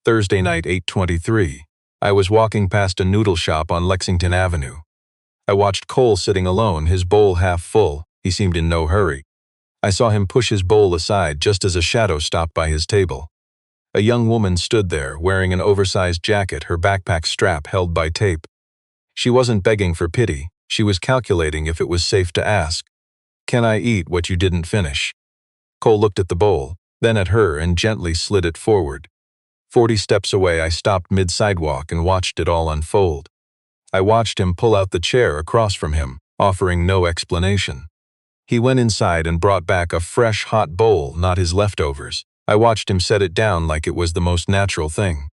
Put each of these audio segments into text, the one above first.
Thursday night, 8:23. I was walking past a noodle shop on Lexington Avenue. I watched Cole sitting alone, his bowl half full. He seemed in no hurry. I saw him push his bowl aside just as a shadow stopped by his table. A young woman stood there, wearing an oversized jacket, her backpack strap held by tape. She wasn't begging for pity. She was calculating if it was safe to ask. "Can I eat what you didn't finish?" Cole looked at the bowl, then at her, and gently slid it forward. 40 steps away, I stopped mid-sidewalk and watched it all unfold. I watched him pull out the chair across from him, offering no explanation. He went inside and brought back a fresh, hot bowl, not his leftovers. I watched him set it down like it was the most natural thing.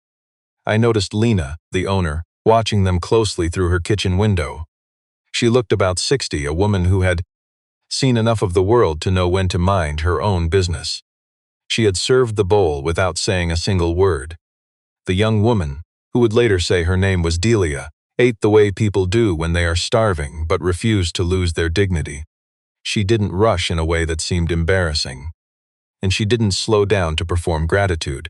I noticed Lena, the owner, watching them closely through her kitchen window. She looked about 60, a woman who had seen enough of the world to know when to mind her own business. She had served the bowl without saying a single word. The young woman, who would later say her name was Delia, ate the way people do when they are starving but refused to lose their dignity. She didn't rush in a way that seemed embarrassing. And she didn't slow down to perform gratitude.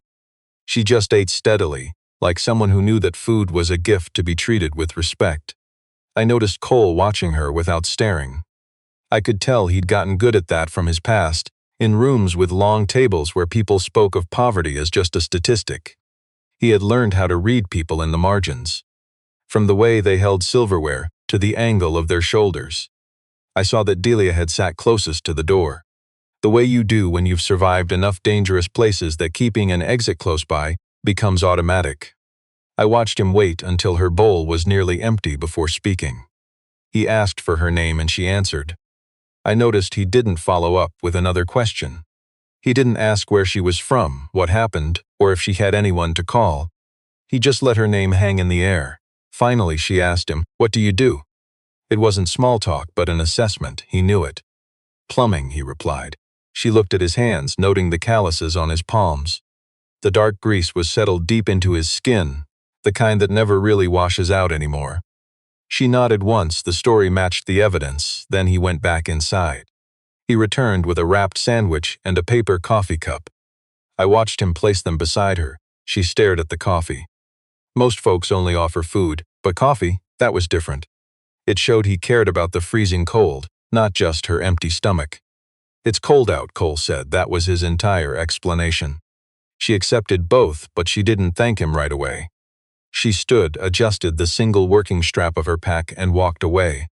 She just ate steadily, like someone who knew that food was a gift to be treated with respect. I noticed Cole watching her without staring. I could tell he'd gotten good at that from his past, in rooms with long tables where people spoke of poverty as just a statistic. He had learned how to read people in the margins, from the way they held silverware to the angle of their shoulders. I saw that Delia had sat closest to the door, the way you do when you've survived enough dangerous places that keeping an exit close by becomes automatic. I watched him wait until her bowl was nearly empty before speaking. He asked for her name and she answered. I noticed he didn't follow up with another question. He didn't ask where she was from, what happened, or if she had anyone to call. He just let her name hang in the air. Finally, she asked him, "What do you do?" It wasn't small talk, but an assessment. He knew it. "Plumbing," he replied. She looked at his hands, noting the calluses on his palms. The dark grease was settled deep into his skin, the kind that never really washes out anymore. She nodded once. The story matched the evidence. Then he went back inside. He returned with a wrapped sandwich and a paper coffee cup. I watched him place them beside her. She stared at the coffee. Most folks only offer food, but coffee, that was different. It showed he cared about the freezing cold, not just her empty stomach. "It's cold out," Cole said. That was his entire explanation. She accepted both, but she didn't thank him right away. She stood, adjusted the single working strap of her pack, and walked away.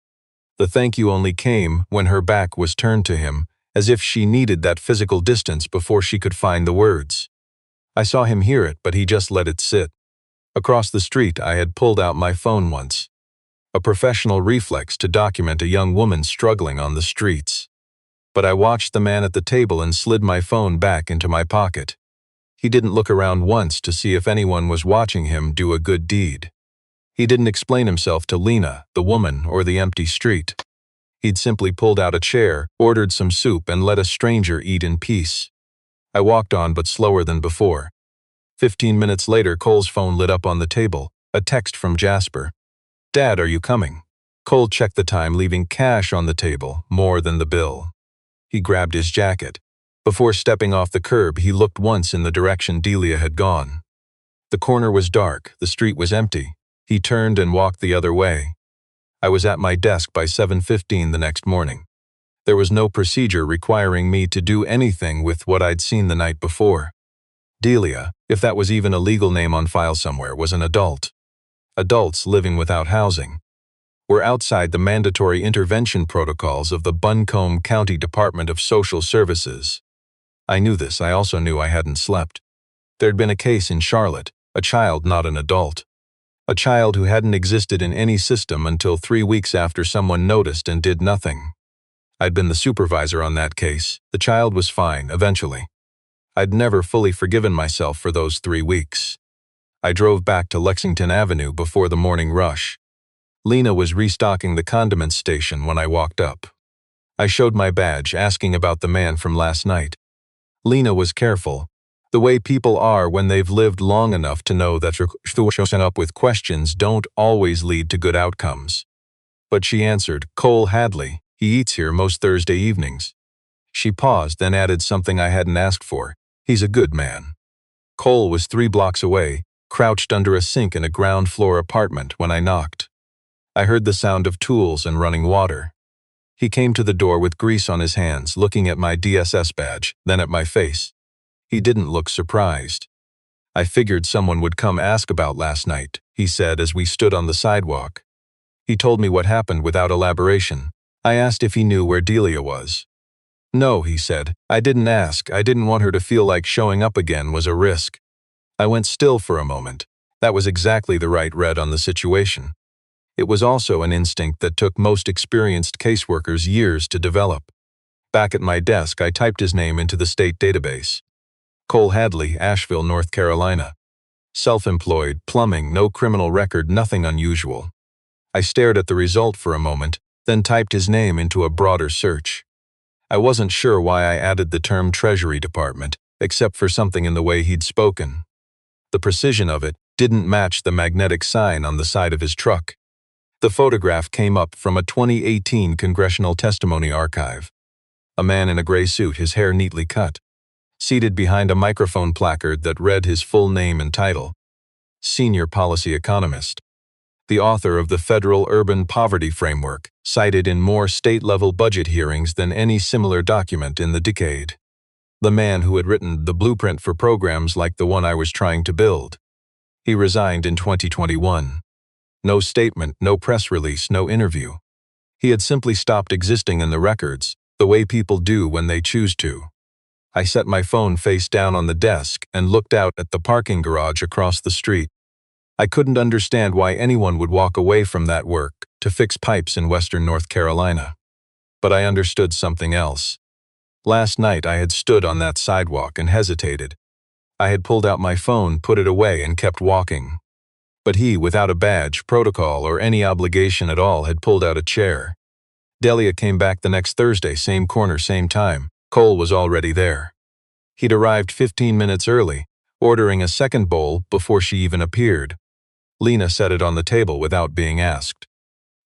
The thank you only came when her back was turned to him, as if she needed that physical distance before she could find the words. I saw him hear it, but he just let it sit. Across the street, I had pulled out my phone once. A professional reflex to document a young woman struggling on the streets. But I watched the man at the table and slid my phone back into my pocket. He didn't look around once to see if anyone was watching him do a good deed. He didn't explain himself to Lena, the woman, or the empty street. He'd simply pulled out a chair, ordered some soup, and let a stranger eat in peace. I walked on, but slower than before. 15 minutes later, Cole's phone lit up on the table, a text from Jasper. "Dad, are you coming?" Cole checked the time, leaving cash on the table, more than the bill. He grabbed his jacket. Before stepping off the curb, he looked once in the direction Delia had gone. The corner was dark, the street was empty. He turned and walked the other way. I was at my desk by 7:15 the next morning. There was no procedure requiring me to do anything with what I'd seen the night before. Delia, if that was even a legal name on file somewhere, was an adult. Adults living without housing were outside the mandatory intervention protocols of the Buncombe County Department of Social Services. I knew this. I also knew I hadn't slept. There'd been a case in Charlotte, a child, not an adult. A child who hadn't existed in any system until 3 weeks after someone noticed and did nothing. I'd been the supervisor on that case. The child was fine, eventually. I'd never fully forgiven myself for those 3 weeks. I drove back to Lexington Avenue before the morning rush. Lena was restocking the condiments station when I walked up. I showed my badge, asking about the man from last night. Lena was careful, the way people are when they've lived long enough to know that showing up with questions don't always lead to good outcomes. But she answered, "Cole Hadley, he eats here most Thursday evenings." She paused, then added something I hadn't asked for. "He's a good man." Cole was 3 blocks away, crouched under a sink in a ground-floor apartment when I knocked. I heard the sound of tools and running water. He came to the door with grease on his hands, looking at my DSS badge, then at my face. He didn't look surprised. "I figured someone would come ask about last night," he said as we stood on the sidewalk. He told me what happened without elaboration. I asked if he knew where Delia was. "No," he said. "I didn't ask. I didn't want her to feel like showing up again was a risk." I went still for a moment. That was exactly the right read on the situation. It was also an instinct that took most experienced caseworkers years to develop. Back at my desk, I typed his name into the state database. Cole Hadley, Asheville, North Carolina. Self-employed, plumbing, no criminal record, nothing unusual. I stared at the result for a moment, then typed his name into a broader search. I wasn't sure why I added the term Treasury Department, except for something in the way he'd spoken. The precision of it didn't match the magnetic sign on the side of his truck. The photograph came up from a 2018 congressional testimony archive. A man in a gray suit, his hair neatly cut, seated behind a microphone placard that read his full name and title. Senior Policy Economist. The author of the Federal Urban Poverty Framework, cited in more state-level budget hearings than any similar document in the decade. The man who had written the blueprint for programs like the one I was trying to build. He resigned in 2021. No statement, no press release, no interview. He had simply stopped existing in the records, the way people do when they choose to. I set my phone face down on the desk and looked out at the parking garage across the street. I couldn't understand why anyone would walk away from that work to fix pipes in western North Carolina. But I understood something else. Last night I had stood on that sidewalk and hesitated. I had pulled out my phone, put it away, and kept walking. But he, without a badge, protocol, or any obligation at all, had pulled out a chair. Delia came back the next Thursday, same corner, same time. Cole was already there. He'd arrived 15 minutes early, ordering a second bowl before she even appeared. Lena set it on the table without being asked.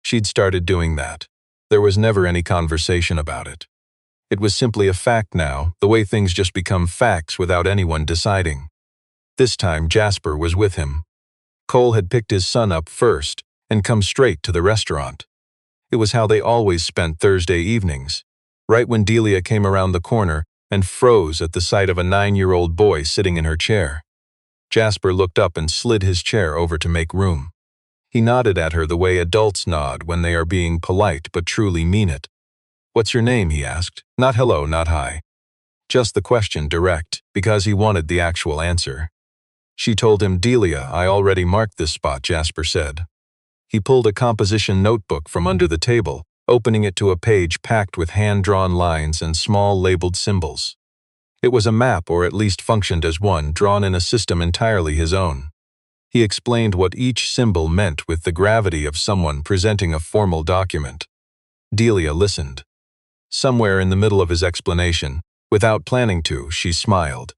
She'd started doing that. There was never any conversation about it. It was simply a fact now, the way things just become facts without anyone deciding. This time Jasper was with him. Cole had picked his son up first and come straight to the restaurant. It was how they always spent Thursday evenings, right when Delia came around the corner and froze at the sight of a 9-year-old boy sitting in her chair. Jasper looked up and slid his chair over to make room. He nodded at her the way adults nod when they are being polite but truly mean it. "What's your name?" he asked. Not hello, not hi. Just the question, direct, because he wanted the actual answer. She told him, "Delia, I already marked this spot," Jasper said. He pulled a composition notebook from under the table, opening it to a page packed with hand-drawn lines and small labeled symbols. It was a map, or at least functioned as one, drawn in a system entirely his own. He explained what each symbol meant with the gravity of someone presenting a formal document. Delia listened. Somewhere in the middle of his explanation, without planning to, she smiled.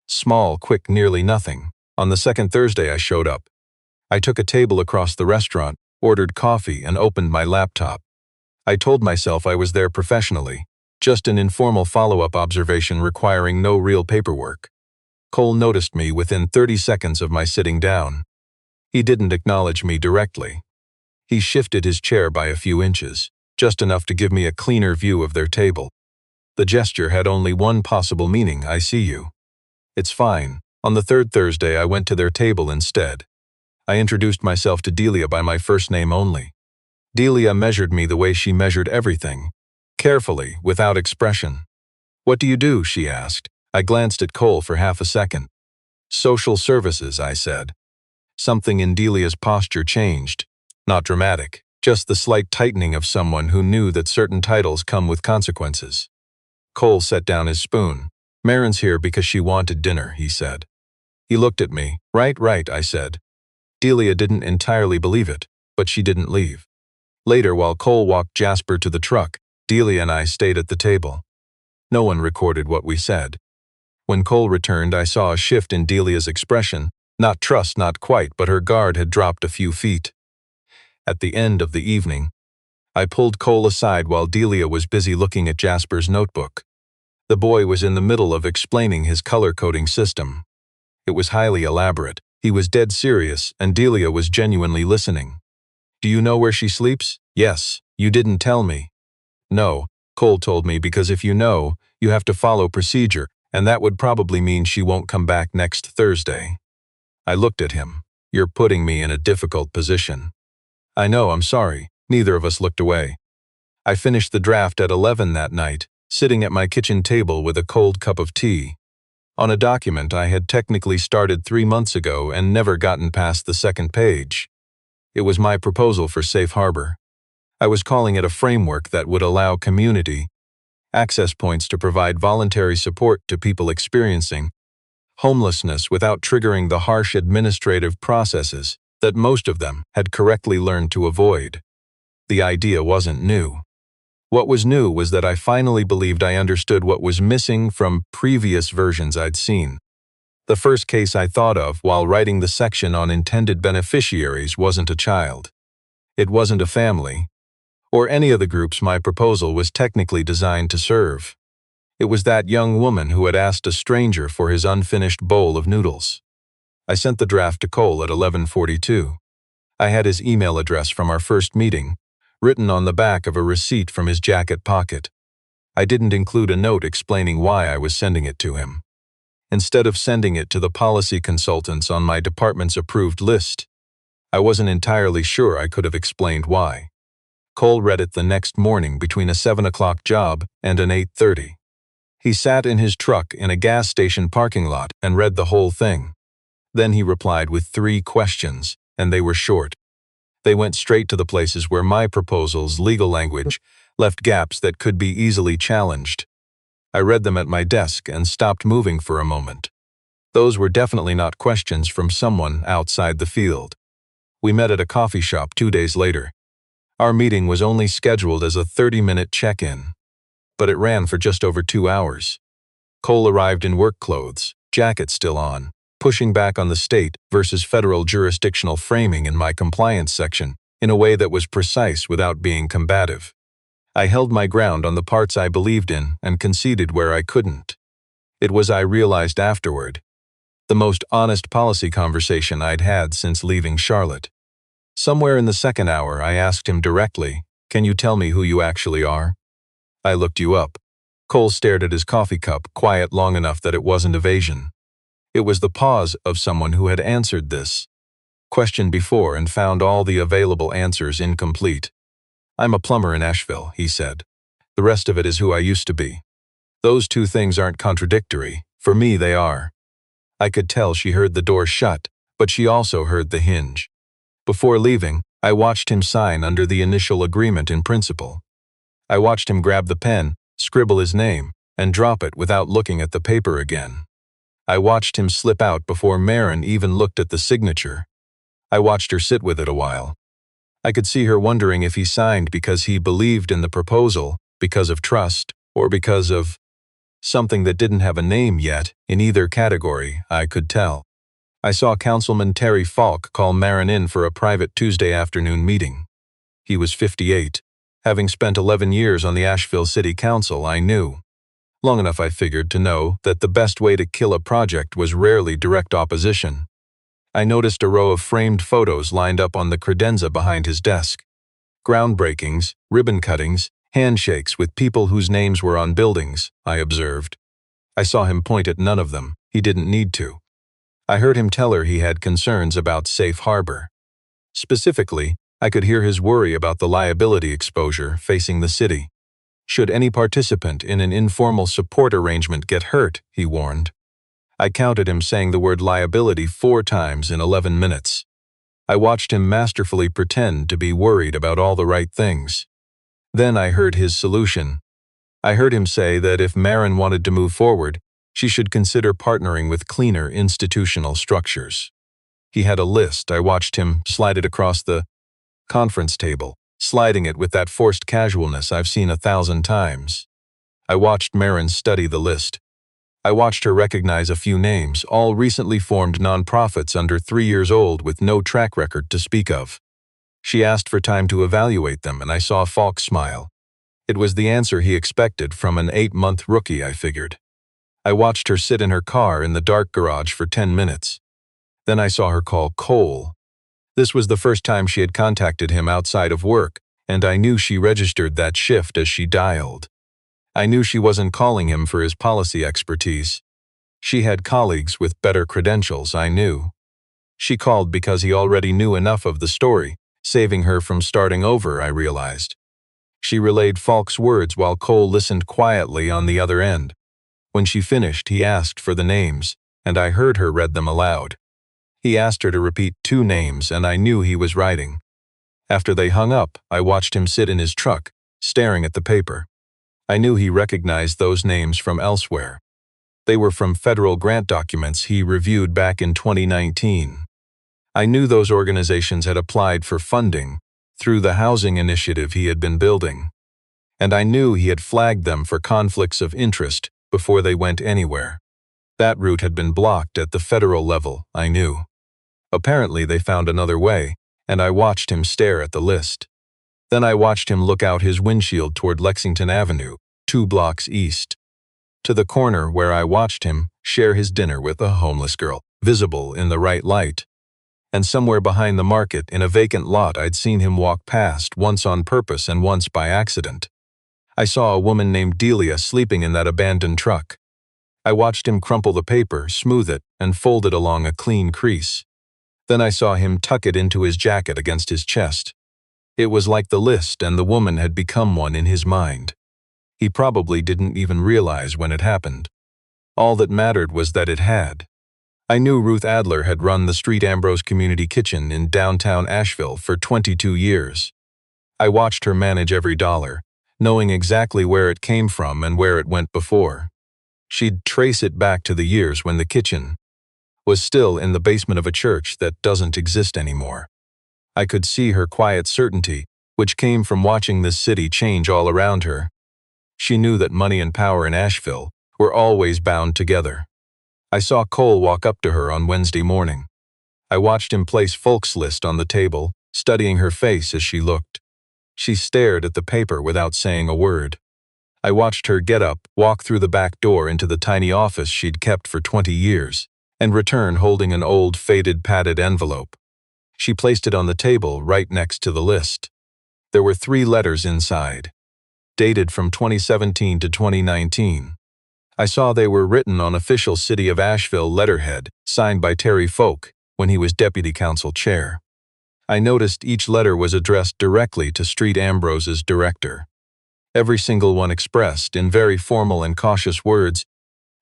Small, quick, nearly nothing. On the second Thursday I showed up. I took a table across the restaurant, ordered coffee, and opened my laptop. I told myself I was there professionally, just an informal follow-up observation requiring no real paperwork. Cole noticed me within 30 seconds of my sitting down. He didn't acknowledge me directly. He shifted his chair by a few inches, just enough to give me a cleaner view of their table. The gesture had only one possible meaning: I see you. It's fine. On the third Thursday I went to their table instead. I introduced myself to Delia by my first name only. Delia measured me the way she measured everything. Carefully, without expression. "What do you do?" she asked. I glanced at Cole for half a second. "Social services," I said. Something in Delia's posture changed. Not dramatic, just the slight tightening of someone who knew that certain titles come with consequences. Cole set down his spoon. "Marin's here because she wanted dinner," he said. He looked at me. Right, I said. Delia didn't entirely believe it, but she didn't leave. Later, while Cole walked Jasper to the truck, Delia and I stayed at the table. No one recorded what we said. When Cole returned, I saw a shift in Delia's expression. Not trust, not quite, but her guard had dropped a few feet. At the end of the evening, I pulled Cole aside while Delia was busy looking at Jasper's notebook. The boy was in the middle of explaining his color-coding system. It was highly elaborate. He was dead serious, and Delia was genuinely listening. "Do you know where she sleeps?" "Yes. You didn't tell me." "No," Cole told me, "because if you know, you have to follow procedure, and that would probably mean she won't come back next Thursday." I looked at him. "You're putting me in a difficult position." "I know, I'm sorry." Neither of us looked away. I finished the draft at 11 that night, sitting at my kitchen table with a cold cup of tea. On a document I had technically started 3 months ago and never gotten past the second page. It was my proposal for safe harbor. I was calling it a framework that would allow community access points to provide voluntary support to people experiencing homelessness without triggering the harsh administrative processes that most of them had correctly learned to avoid. The idea wasn't new. What was new was that I finally believed I understood what was missing from previous versions I'd seen. The first case I thought of while writing the section on intended beneficiaries wasn't a child. It wasn't a family, or any of the groups my proposal was technically designed to serve. It was that young woman who had asked a stranger for his unfinished bowl of noodles. I sent the draft to Cole at 11:42. I had his email address from our first meeting, written on the back of a receipt from his jacket pocket. I didn't include a note explaining why I was sending it to him. Instead of sending it to the policy consultants on my department's approved list, I wasn't entirely sure I could have explained why. Cole read it the next morning between a 7 o'clock job and an 8:30. He sat in his truck in a gas station parking lot and read the whole thing. Then he replied with 3 questions, and they were short. They went straight to the places where my proposal's legal language left gaps that could be easily challenged. I read them at my desk and stopped moving for a moment. Those were definitely not questions from someone outside the field. We met at a coffee shop 2 days later. Our meeting was only scheduled as a 30-minute check-in, but it ran for just over 2 hours. Cole arrived in work clothes, jacket still on, pushing back on the state versus federal jurisdictional framing in my compliance section in a way that was precise without being combative. I held my ground on the parts I believed in and conceded where I couldn't. It was, I realized afterward, the most honest policy conversation I'd had since leaving Charlotte. Somewhere in the second hour, I asked him directly, "Can you tell me who you actually are?" "I looked you up." Cole stared at his coffee cup, quiet long enough that it wasn't evasion. It was the pause of someone who had answered this question before and found all the available answers incomplete. "I'm a plumber in Asheville," he said. "The rest of it is who I used to be." Those 2 things aren't contradictory. For me, they are. I could tell she heard the door shut, but she also heard the hinge. Before leaving, I watched him sign under the initial agreement in principle. I watched him grab the pen, scribble his name, and drop it without looking at the paper again. I watched him slip out before Marin even looked at the signature. I watched her sit with it a while. I could see her wondering if he signed because he believed in the proposal, because of trust, or because of something that didn't have a name yet. In either category, I could tell. I saw Councilman Terry Falk call Marin in for a private Tuesday afternoon meeting. He was 58. Having spent 11 years on the Asheville City Council, I knew. Long enough, I figured, to know that the best way to kill a project was rarely direct opposition. I noticed a row of framed photos lined up on the credenza behind his desk. Groundbreakings, ribbon cuttings, handshakes with people whose names were on buildings, I observed. I saw him point at none of them. He didn't need to. I heard him tell her he had concerns about safe harbor. Specifically, I could hear his worry about the liability exposure facing the city. Should any participant in an informal support arrangement get hurt, he warned. I counted him saying the word liability 4 times in 11 minutes. I watched him masterfully pretend to be worried about all the right things. Then I heard his solution. I heard him say that if Marin wanted to move forward, she should consider partnering with cleaner institutional structures. He had a list. I watched him slide it across the conference table, sliding it with that forced casualness I've seen 1,000 times. I watched Marin study the list. I watched her recognize a few names, all recently formed nonprofits under 3 years old with no track record to speak of. She asked for time to evaluate them, and I saw Falk smile. It was the answer he expected from an 8-month rookie, I figured. I watched her sit in her car in the dark garage for 10 minutes. Then I saw her call Cole. This was the first time she had contacted him outside of work, and I knew she registered that shift as she dialed. I knew she wasn't calling him for his policy expertise. She had colleagues with better credentials, I knew. She called because he already knew enough of the story, saving her from starting over, I realized. She relayed Falk's words while Cole listened quietly on the other end. When she finished, he asked for the names, and I heard her read them aloud. He asked her to repeat 2 names, and I knew he was writing. After they hung up, I watched him sit in his truck, staring at the paper. I knew he recognized those names from elsewhere. They were from federal grant documents he reviewed back in 2019. I knew those organizations had applied for funding through the housing initiative he had been building. And I knew he had flagged them for conflicts of interest before they went anywhere. That route had been blocked at the federal level, I knew. Apparently they found another way, and I watched him stare at the list. Then I watched him look out his windshield toward Lexington Avenue, 2 blocks east, to the corner where I watched him share his dinner with a homeless girl, visible in the right light. And somewhere behind the market, in a vacant lot I'd seen him walk past, once on purpose and once by accident. I saw a woman named Delia sleeping in that abandoned truck. I watched him crumple the paper, smooth it, and fold it along a clean crease. Then I saw him tuck it into his jacket against his chest. It was like the list and the woman had become one in his mind. He probably didn't even realize when it happened. All that mattered was that it had. I knew Ruth Adler had run the Street Ambrose Community Kitchen in downtown Asheville for 22 years. I watched her manage every dollar, knowing exactly where it came from and where it went before. She'd trace it back to the years when the kitchen was still in the basement of a church that doesn't exist anymore. I could see her quiet certainty, which came from watching this city change all around her. She knew that money and power in Asheville were always bound together. I saw Cole walk up to her on Wednesday morning. I watched him place Folk's list on the table, studying her face as she looked. She stared at the paper without saying a word. I watched her get up, walk through the back door into the tiny office she'd kept for 20 years, and return holding an old, faded, padded envelope. She placed it on the table right next to the list. There were 3 letters inside, dated from 2017 to 2019. I saw they were written on official City of Asheville letterhead, signed by Terry Folk when he was deputy council chair. I noticed each letter was addressed directly to Street Ambrose's director. Every single one expressed, in very formal and cautious words,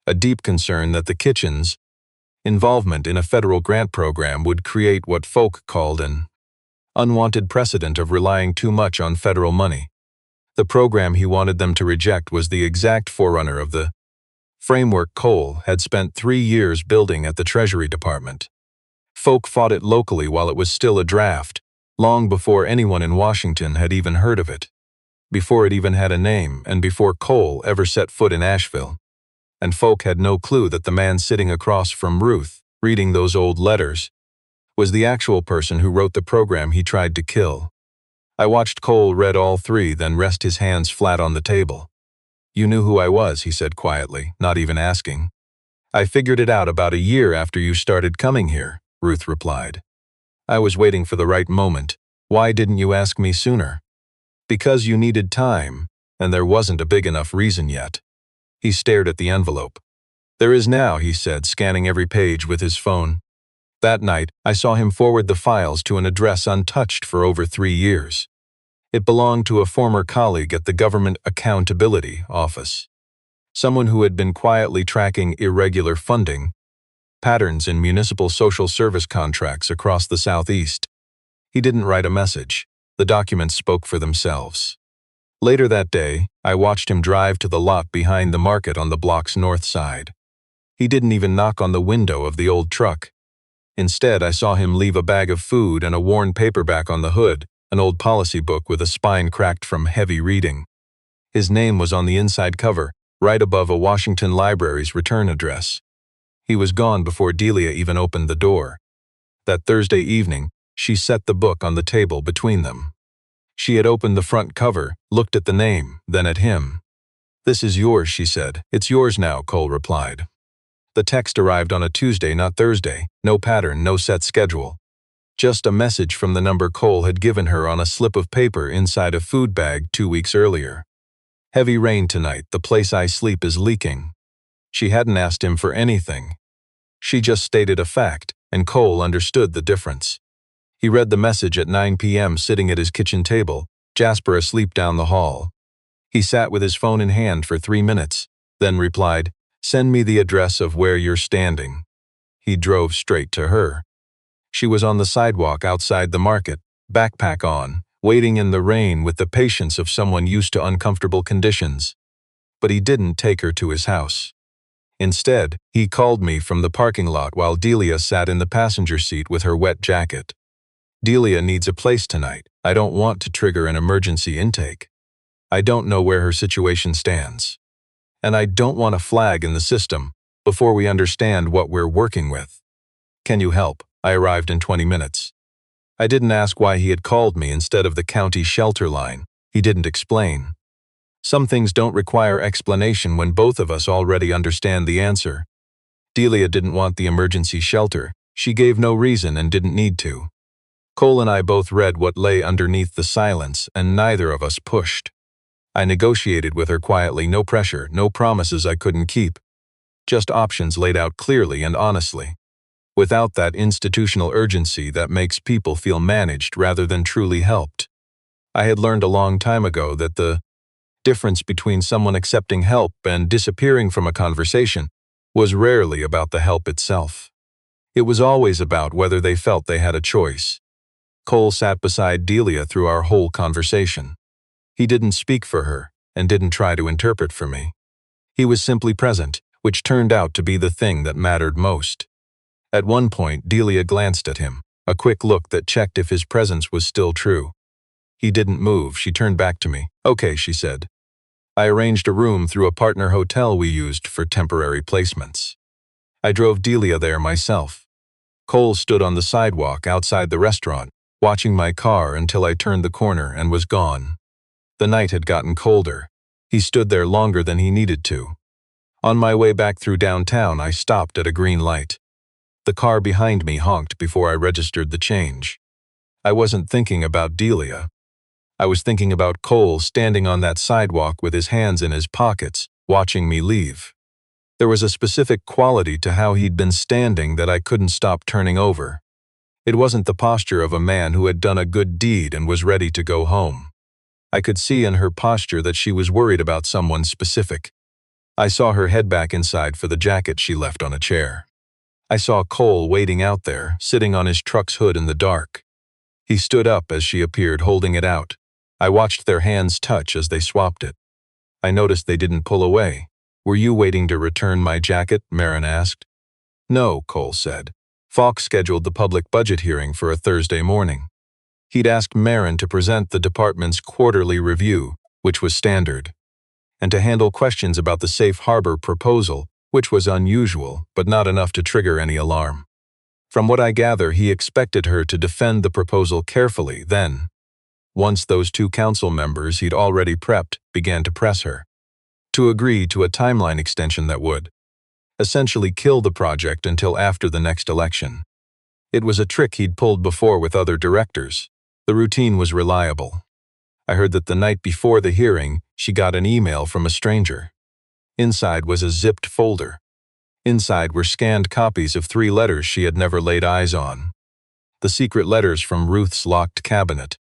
a deep concern that the kitchen's involvement in a federal grant program would create what Folk called an unwanted precedent of relying too much on federal money. The program he wanted them to reject was the exact forerunner of the framework Cole had spent 3 years building at the Treasury Department. Folk fought it locally while it was still a draft, long before anyone in Washington had even heard of it, before it even had a name, and before Cole ever set foot in Asheville. And Folk had no clue that the man sitting across from Ruth, reading those old letters, was the actual person who wrote the program he tried to kill. I watched Cole read all 3, then rest his hands flat on the table. "You knew who I was," he said quietly, not even asking. "I figured it out about a year after you started coming here," Ruth replied. "I was waiting for the right moment. Why didn't you ask me sooner?" "Because you needed time, and there wasn't a big enough reason yet." He stared at the envelope. "There is now," he said, scanning every page with his phone. That night, I saw him forward the files to an address untouched for over 3 years. It belonged to a former colleague at the Government Accountability Office, someone who had been quietly tracking irregular funding patterns in municipal social service contracts across the Southeast. He didn't write a message. The documents spoke for themselves. Later that day, I watched him drive to the lot behind the market on the block's north side. He didn't even knock on the window of the old truck. Instead, I saw him leave a bag of food and a worn paperback on the hood, an old policy book with a spine cracked from heavy reading. His name was on the inside cover, right above a Washington Library's return address. He was gone before Delia even opened the door. That Thursday evening, she set the book on the table between them. She had opened the front cover, looked at the name, then at him. "This is yours," she said. "It's yours now," Cole replied. The text arrived on a Tuesday, not Thursday. No pattern, no set schedule. Just a message from the number Cole had given her on a slip of paper inside a food bag 2 weeks earlier. "Heavy rain tonight. The place I sleep is leaking." She hadn't asked him for anything. She just stated a fact, and Cole understood the difference. He read the message at 9 p.m. sitting at his kitchen table, Jasper asleep down the hall. He sat with his phone in hand for 3 minutes, then replied, "Send me the address of where you're standing." He drove straight to her. She was on the sidewalk outside the market, backpack on, waiting in the rain with the patience of someone used to uncomfortable conditions. But he didn't take her to his house. Instead, he called me from the parking lot while Delia sat in the passenger seat with her wet jacket. "Delia needs a place tonight. I don't want to trigger an emergency intake. I don't know where her situation stands. And I don't want a flag in the system before we understand what we're working with. Can you help?" I arrived in 20 minutes. I didn't ask why he had called me instead of the county shelter line. He didn't explain. Some things don't require explanation when both of us already understand the answer. Delia didn't want the emergency shelter. She gave no reason and didn't need to. Cole and I both read what lay underneath the silence, and neither of us pushed. I negotiated with her quietly, no pressure, no promises I couldn't keep. Just options laid out clearly and honestly, without that institutional urgency that makes people feel managed rather than truly helped. I had learned a long time ago that the difference between someone accepting help and disappearing from a conversation was rarely about the help itself. It was always about whether they felt they had a choice. Cole sat beside Delia through our whole conversation. He didn't speak for her and didn't try to interpret for me. He was simply present, which turned out to be the thing that mattered most. At one point, Delia glanced at him, a quick look that checked if his presence was still true. He didn't move. She turned back to me. "Okay," she said. I arranged a room through a partner hotel we used for temporary placements. I drove Delia there myself. Cole stood on the sidewalk outside the restaurant, watching my car until I turned the corner and was gone. The night had gotten colder. He stood there longer than he needed to. On my way back through downtown, I stopped at a green light. The car behind me honked before I registered the change. I wasn't thinking about Delia. I was thinking about Cole standing on that sidewalk with his hands in his pockets, watching me leave. There was a specific quality to how he'd been standing that I couldn't stop turning over. It wasn't the posture of a man who had done a good deed and was ready to go home. I could see in her posture that she was worried about someone specific. I saw her head back inside for the jacket she left on a chair. I saw Cole waiting out there, sitting on his truck's hood in the dark. He stood up as she appeared, holding it out. I watched their hands touch as they swapped it. I noticed they didn't pull away. "Were you waiting to return my jacket?" Marin asked. "No," Cole said. Falk scheduled the public budget hearing for a Thursday morning. He'd asked Marin to present the department's quarterly review, which was standard, and to handle questions about the safe harbor proposal, which was unusual, but not enough to trigger any alarm. From what I gather, he expected her to defend the proposal carefully, then, once those 2 council members he'd already prepped began to press her, to agree to a timeline extension that would essentially kill the project until after the next election. It was a trick he'd pulled before with other directors. The routine was reliable. I heard that the night before the hearing, she got an email from a stranger. Inside was a zipped folder. Inside were scanned copies of 3 letters she had never laid eyes on. The secret letters from Ruth's locked cabinet,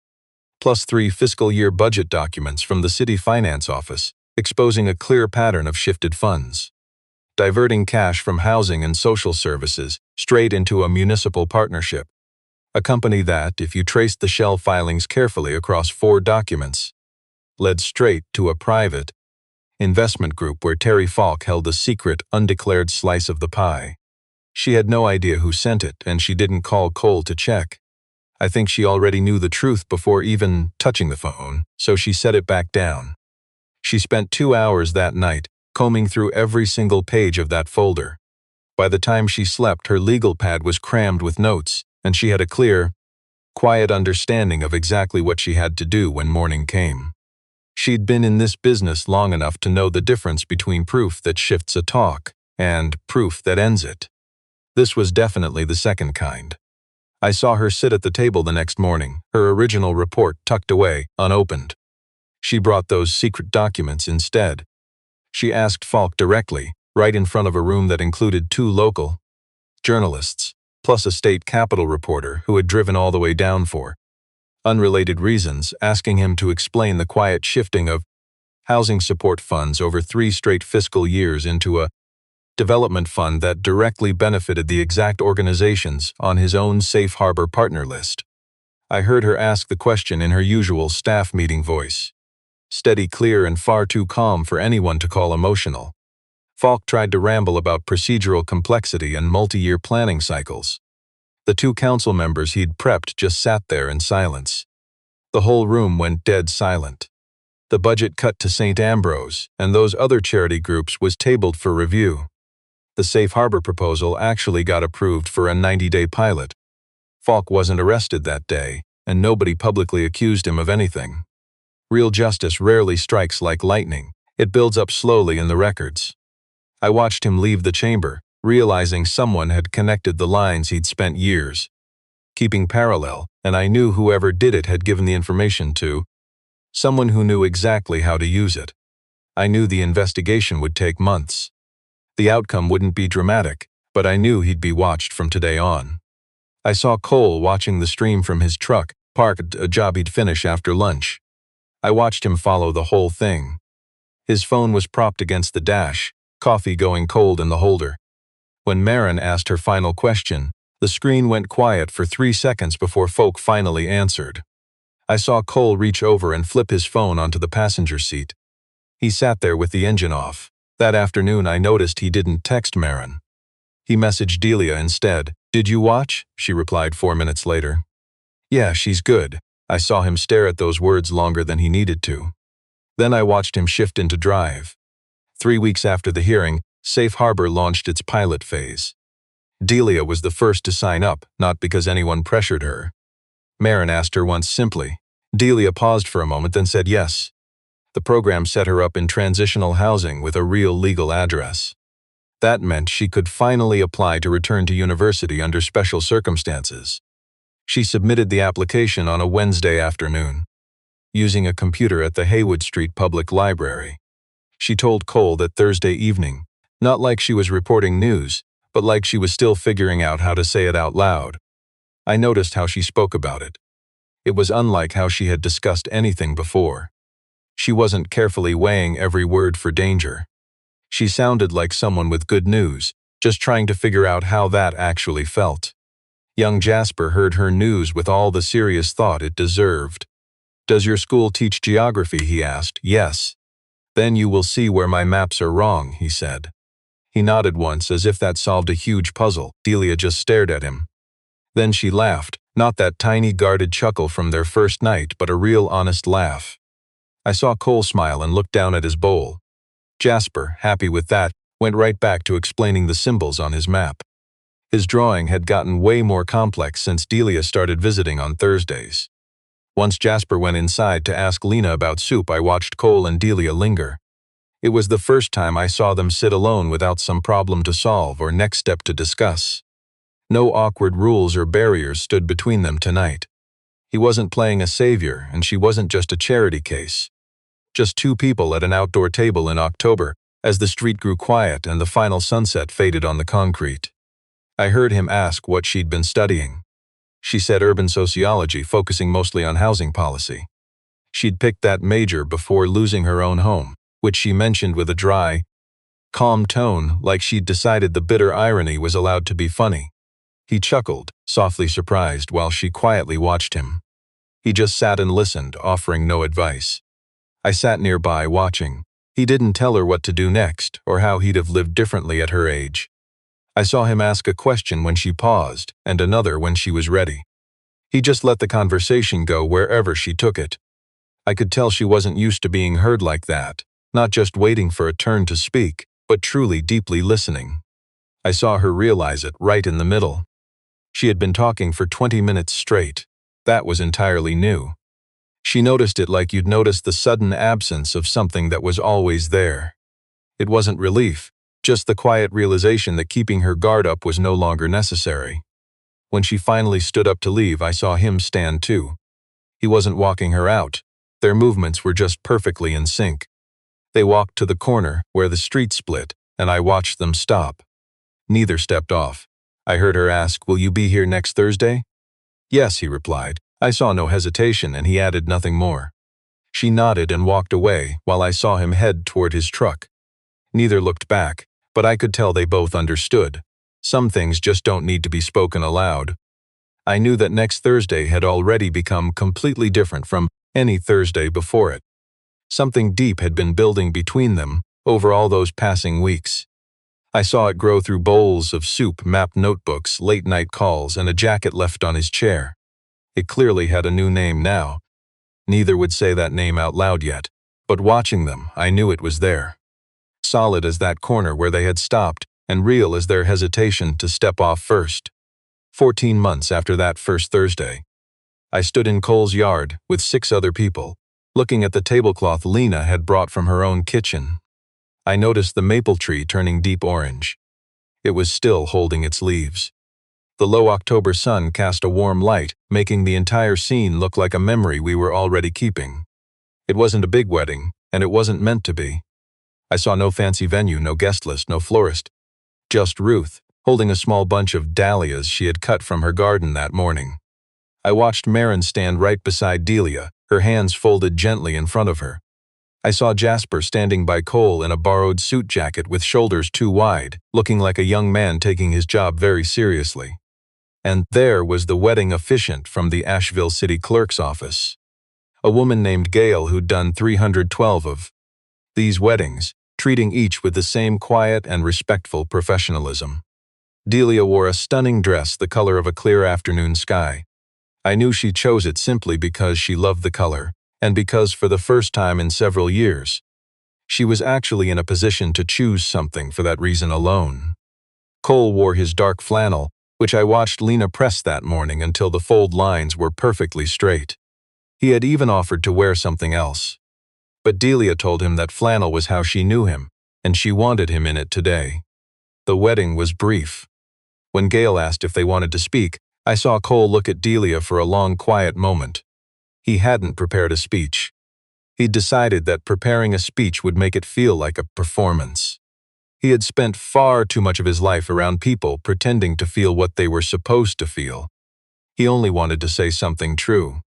plus 3 fiscal year budget documents from the city finance office, exposing a clear pattern of shifted funds, diverting cash from housing and social services straight into a municipal partnership, a company that, if you traced the shell filings carefully across 4 documents, led straight to a private investment group where Terry Falk held a secret, undeclared slice of the pie. She had no idea who sent it, and she didn't call Cole to check. I think she already knew the truth before even touching the phone, so she set it back down. She spent 2 hours that night combing through every single page of that folder. By the time she slept, her legal pad was crammed with notes, and she had a clear, quiet understanding of exactly what she had to do when morning came. She'd been in this business long enough to know the difference between proof that shifts a talk and proof that ends it. This was definitely the second kind. I saw her sit at the table the next morning, her original report tucked away, unopened. She brought those secret documents instead. She asked Falk directly, right in front of a room that included 2 local journalists, plus a state capitol reporter who had driven all the way down for unrelated reasons, asking him to explain the quiet shifting of housing support funds over 3 straight fiscal years into a development fund that directly benefited the exact organizations on his own safe harbor partner list. I heard her ask the question in her usual staff meeting voice. Steady, clear, and far too calm for anyone to call emotional. Falk tried to ramble about procedural complexity and multi-year planning cycles. The 2 council members he'd prepped just sat there in silence. The whole room went dead silent. The budget cut to St. Ambrose, and those other charity groups was tabled for review. The safe harbor proposal actually got approved for a 90-day pilot. Falk wasn't arrested that day, and nobody publicly accused him of anything. Real justice rarely strikes like lightning. It builds up slowly in the records. I watched him leave the chamber, realizing someone had connected the lines he'd spent years keeping parallel, and I knew whoever did it had given the information to someone who knew exactly how to use it. I knew the investigation would take months. The outcome wouldn't be dramatic, but I knew he'd be watched from today on. I saw Cole watching the stream from his truck, parked, a job he'd finish after lunch. I watched him follow the whole thing. His phone was propped against the dash, coffee going cold in the holder. When Marin asked her final question, the screen went quiet for 3 seconds before Falk finally answered. I saw Cole reach over and flip his phone onto the passenger seat. He sat there with the engine off. That afternoon I noticed he didn't text Marin. He messaged Delia instead. "Did you watch?" she replied 4 minutes later. "Yeah, she's good." I saw him stare at those words longer than he needed to. Then I watched him shift into drive. 3 weeks after the hearing, Safe Harbor launched its pilot phase. Delia was the first to sign up, not because anyone pressured her. Marin asked her once simply. Delia paused for a moment, then said yes. The program set her up in transitional housing with a real legal address. That meant she could finally apply to return to university under special circumstances. She submitted the application on a Wednesday afternoon, using a computer at the Haywood Street Public Library. She told Cole that Thursday evening, not like she was reporting news, but like she was still figuring out how to say it out loud. I noticed how she spoke about it. It was unlike how she had discussed anything before. She wasn't carefully weighing every word for danger. She sounded like someone with good news, just trying to figure out how that actually felt. Young Jasper heard her news with all the serious thought it deserved. "Does your school teach geography?" he asked. "Yes." "Then you will see where my maps are wrong," he said. He nodded once as if that solved a huge puzzle. Delia just stared at him. Then she laughed, not that tiny guarded chuckle from their first night, but a real honest laugh. I saw Cole smile and look down at his bowl. Jasper, happy with that, went right back to explaining the symbols on his map. His drawing had gotten way more complex since Delia started visiting on Thursdays. Once Jasper went inside to ask Lena about soup, I watched Cole and Delia linger. It was the first time I saw them sit alone without some problem to solve or next step to discuss. No awkward rules or barriers stood between them tonight. He wasn't playing a savior, and she wasn't just a charity case. Just 2 people at an outdoor table in October, as the street grew quiet and the final sunset faded on the concrete. I heard him ask what she'd been studying. She said urban sociology, focusing mostly on housing policy. She'd picked that major before losing her own home, which she mentioned with a dry, calm tone, like she'd decided the bitter irony was allowed to be funny. He chuckled, softly surprised, while she quietly watched him. He just sat and listened, offering no advice. I sat nearby, watching. He didn't tell her what to do next, or how he'd have lived differently at her age. I saw him ask a question when she paused, and another when she was ready. He just let the conversation go wherever she took it. I could tell she wasn't used to being heard like that, not just waiting for a turn to speak, but truly deeply listening. I saw her realize it right in the middle. She had been talking for 20 minutes straight. That was entirely new. She noticed it like you'd notice the sudden absence of something that was always there. It wasn't relief, just the quiet realization that keeping her guard up was no longer necessary. When she finally stood up to leave, I saw him stand too. He wasn't walking her out. Their movements were just perfectly in sync. They walked to the corner where the street split, and I watched them stop. Neither stepped off. I heard her ask, "Will you be here next Thursday?" "Yes," he replied. I saw no hesitation, and he added nothing more. She nodded and walked away while I saw him head toward his truck. Neither looked back, but I could tell they both understood. Some things just don't need to be spoken aloud. I knew that next Thursday had already become completely different from any Thursday before it. Something deep had been building between them over all those passing weeks. I saw it grow through bowls of soup, mapped notebooks, late-night calls, and a jacket left on his chair. It clearly had a new name now. Neither would say that name out loud yet, but watching them, I knew it was there. Solid as that corner where they had stopped, and real as their hesitation to step off first. 14 months after that first Thursday, I stood in Cole's yard with 6 other people, looking at the tablecloth Lena had brought from her own kitchen. I noticed the maple tree turning deep orange. It was still holding its leaves. The low October sun cast a warm light, making the entire scene look like a memory we were already keeping. It wasn't a big wedding, and it wasn't meant to be. I saw no fancy venue, no guest list, no florist. Just Ruth, holding a small bunch of dahlias she had cut from her garden that morning. I watched Marin stand right beside Delia, her hands folded gently in front of her. I saw Jasper standing by Cole in a borrowed suit jacket with shoulders too wide, looking like a young man taking his job very seriously. And there was the wedding officiant from the Asheville city clerk's office. A woman named Gail who'd done 312 of these weddings, treating each with the same quiet and respectful professionalism. Delia wore a stunning dress the color of a clear afternoon sky. I knew she chose it simply because she loved the color, and because for the first time in several years, she was actually in a position to choose something for that reason alone. Cole wore his dark flannel, which I watched Lena press that morning until the fold lines were perfectly straight. He had even offered to wear something else. But Delia told him that flannel was how she knew him, and she wanted him in it today. The wedding was brief. When Gail asked if they wanted to speak, I saw Cole look at Delia for a long, quiet moment. He hadn't prepared a speech. He'd decided that preparing a speech would make it feel like a performance. He had spent far too much of his life around people pretending to feel what they were supposed to feel. He only wanted to say something true.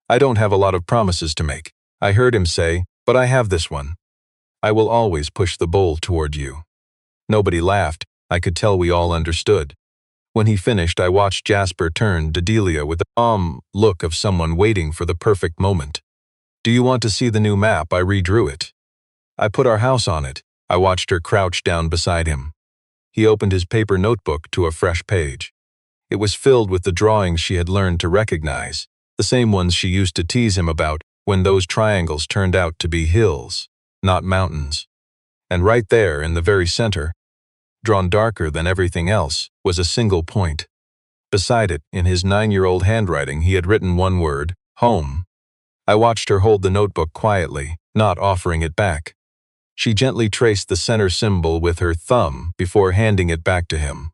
"I don't have a lot of promises to make," I heard him say, "but I have this one. I will always push the bowl toward you." Nobody laughed. I could tell we all understood. When he finished, I watched Jasper turn to Delia with the calm look of someone waiting for the perfect moment. "Do you want to see the new map? I redrew it. I put our house on it." I watched her crouch down beside him. He opened his paper notebook to a fresh page. It was filled with the drawings she had learned to recognize, the same ones she used to tease him about when those triangles turned out to be hills, not mountains. And right there in the very center, drawn darker than everything else, was a single point. Beside it, in his 9-year-old handwriting, he had written one word, home. I watched her hold the notebook quietly, not offering it back. She gently traced the center symbol with her thumb before handing it back to him.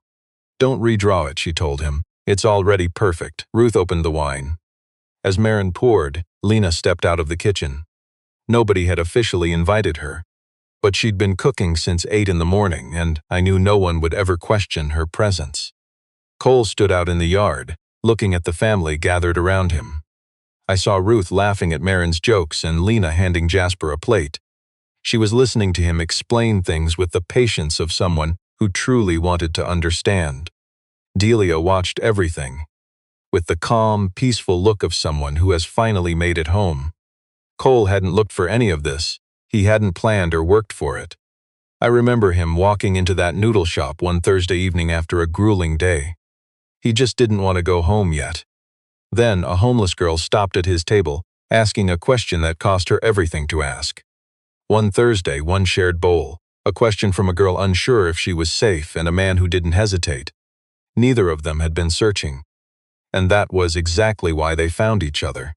"Don't redraw it," she told him. "It's already perfect." Ruth opened the wine. As Marin poured, Lena stepped out of the kitchen. Nobody had officially invited her, but she'd been cooking since 8 in the morning, and I knew no one would ever question her presence. Cole stood out in the yard, looking at the family gathered around him. I saw Ruth laughing at Marin's jokes and Lena handing Jasper a plate. She was listening to him explain things with the patience of someone who truly wanted to understand. Delia watched everything, with the calm, peaceful look of someone who has finally made it home. Cole hadn't looked for any of this. He hadn't planned or worked for it. I remember him walking into that noodle shop one Thursday evening after a grueling day. He just didn't want to go home yet. Then a homeless girl stopped at his table, asking a question that cost her everything to ask. One Thursday, one shared bowl, a question from a girl unsure if she was safe and a man who didn't hesitate. Neither of them had been searching. And that was exactly why they found each other.